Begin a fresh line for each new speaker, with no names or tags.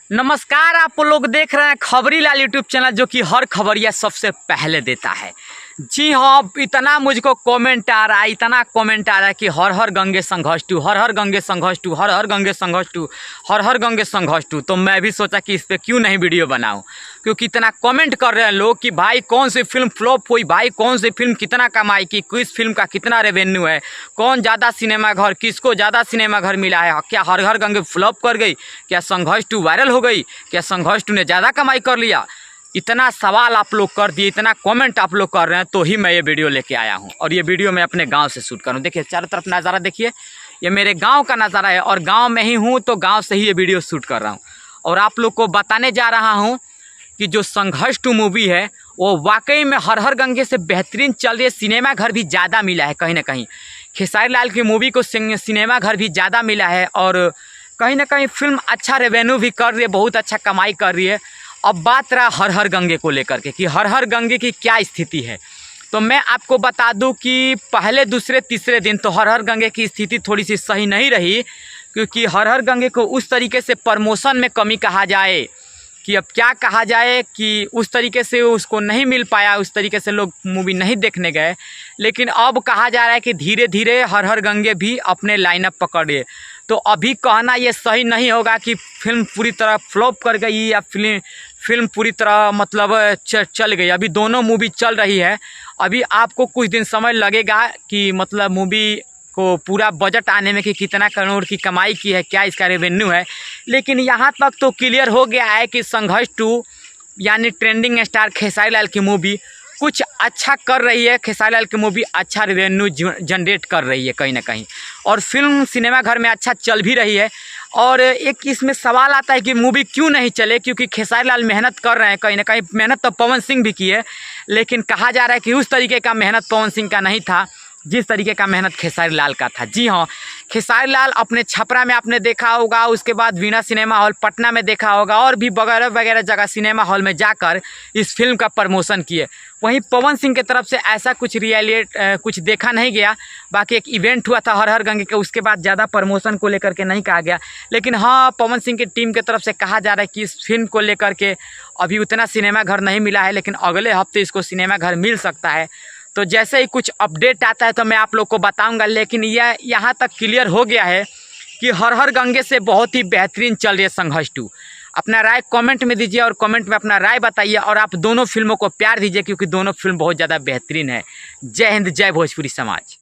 नमस्कार, आप लोग देख रहे हैं खबरी लाल यूट्यूब चैनल, जो कि हर खबरिया सबसे पहले देता है। जी हाँ, इतना मुझको कमेंट आ रहा है, इतना कमेंट आ रहा है कि हर हर गंगे संघर्ष टू, हर हर गंगे संघर्ष टू, हर हर गंगे संघर्ष टू, हर हर गंगे संघर्ष टू। तो मैं भी सोचा कि इस पर क्यों नहीं वीडियो बनाऊं, क्योंकि इतना कमेंट कर रहे हैं लोग कि भाई कौन सी फिल्म फ्लॉप हुई, भाई कौन सी फिल्म कितना कमाई की, किस फिल्म का कितना रेवेन्यू है, कौन ज़्यादा सिनेमा घर, किसको ज़्यादा सिनेमा घर मिला है, क्या हर हर गंगे फ्लॉप कर गई, क्या संघर्ष टू वायरल हो गई, क्या संघर्ष टू ने ज़्यादा कमाई कर लिया। इतना सवाल आप लोग कर दिए, इतना कमेंट आप लोग कर रहे हैं, तो ही मैं ये वीडियो लेके आया हूँ। और ये वीडियो मैं अपने गांव से शूट करूँ। देखिए चारों तरफ नज़ारा देखिए, ये मेरे गांव का नज़ारा है और गांव में ही हूँ, तो गांव से ही ये वीडियो शूट कर रहा हूँ। और आप लोग को बताने जा रहा हूँ कि जो संघर्ष टू मूवी है वो वाकई में हर हर गंगे से बेहतरीन चल रही है। सिनेमा घर भी ज़्यादा मिला है, कहीं ना कहीं खेसारी लाल की मूवी को सिनेमा घर भी ज़्यादा मिला है, और कहीं ना कहीं फिल्म अच्छा रेवेन्यू भी कर रही है, बहुत अच्छा कमाई कर रही है। अब बात रहा हर हर गंगे को लेकर के कि हर हर गंगे की क्या स्थिति है, तो मैं आपको बता दूं कि पहले दूसरे तीसरे दिन तो हर हर गंगे की स्थिति थोड़ी सी सही नहीं रही, क्योंकि हर हर गंगे को उस तरीके से प्रमोशन में कमी कहा जाए कि अब क्या कहा जाए कि उस तरीके से उसको नहीं मिल पाया, उस तरीके से लोग मूवी नहीं देखने गए। लेकिन अब कहा जा रहा है कि धीरे धीरे हर हर गंगे भी अपने लाइनअप पकड़े। तो अभी कहना ये सही नहीं होगा कि फिल्म पूरी तरह फ्लॉप कर गई या फिल्म पूरी तरह मतलब चल गई। अभी दोनों मूवी चल रही है। अभी आपको कुछ दिन समय लगेगा कि मतलब मूवी को पूरा बजट आने में कि कितना करोड़ की कमाई की है, क्या इसका रेवेन्यू है। लेकिन यहाँ तक तो क्लियर हो गया है कि संघर्ष टू यानी ट्रेंडिंग स्टार खेसारी लाल की मूवी कुछ अच्छा कर रही है। खेसारी लाल की मूवी अच्छा रेवेन्यू जनरेट कर रही है कहीं ना कहीं, और फिल्म सिनेमा घर में अच्छा चल भी रही है। और एक इसमें सवाल आता है कि मूवी क्यों नहीं चले, क्योंकि खेसारी लाल मेहनत कर रहे हैं, कहीं ना कहीं मेहनत तो पवन सिंह भी की है, लेकिन कहा जा रहा है कि उस तरीके का मेहनत पवन सिंह का नहीं था जिस तरीके का मेहनत खेसारी लाल का था। जी हाँ, खेसारी लाल अपने छपरा में आपने देखा होगा, उसके बाद वीणा सिनेमा हॉल पटना में देखा होगा, और भी वगैरह वगैरह जगह सिनेमा हॉल में जाकर इस फिल्म का प्रमोशन किए। वहीं पवन सिंह की तरफ से ऐसा कुछ कुछ देखा नहीं गया। बाकी एक इवेंट हुआ था हर हर गंगे के, उसके बाद ज़्यादा प्रमोशन को लेकर के नहीं कहा गया। लेकिन हाँ, पवन सिंह की टीम की तरफ से कहा जा रहा है कि इस फिल्म को लेकर के अभी उतना सिनेमा घर नहीं मिला है, लेकिन अगले हफ्ते इसको सिनेमा घर मिल सकता है। तो जैसे ही कुछ अपडेट आता है तो मैं आप लोग को बताऊंगा। लेकिन यह यहाँ तक क्लियर हो गया है कि हर हर गंगे से बहुत ही बेहतरीन चल रही है संघर्ष टू। अपना राय कमेंट में दीजिए और कमेंट में अपना राय बताइए, और आप दोनों फिल्मों को प्यार दीजिए, क्योंकि दोनों फिल्म बहुत ज़्यादा बेहतरीन है। जय हिंद, जय भोजपुरी समाज।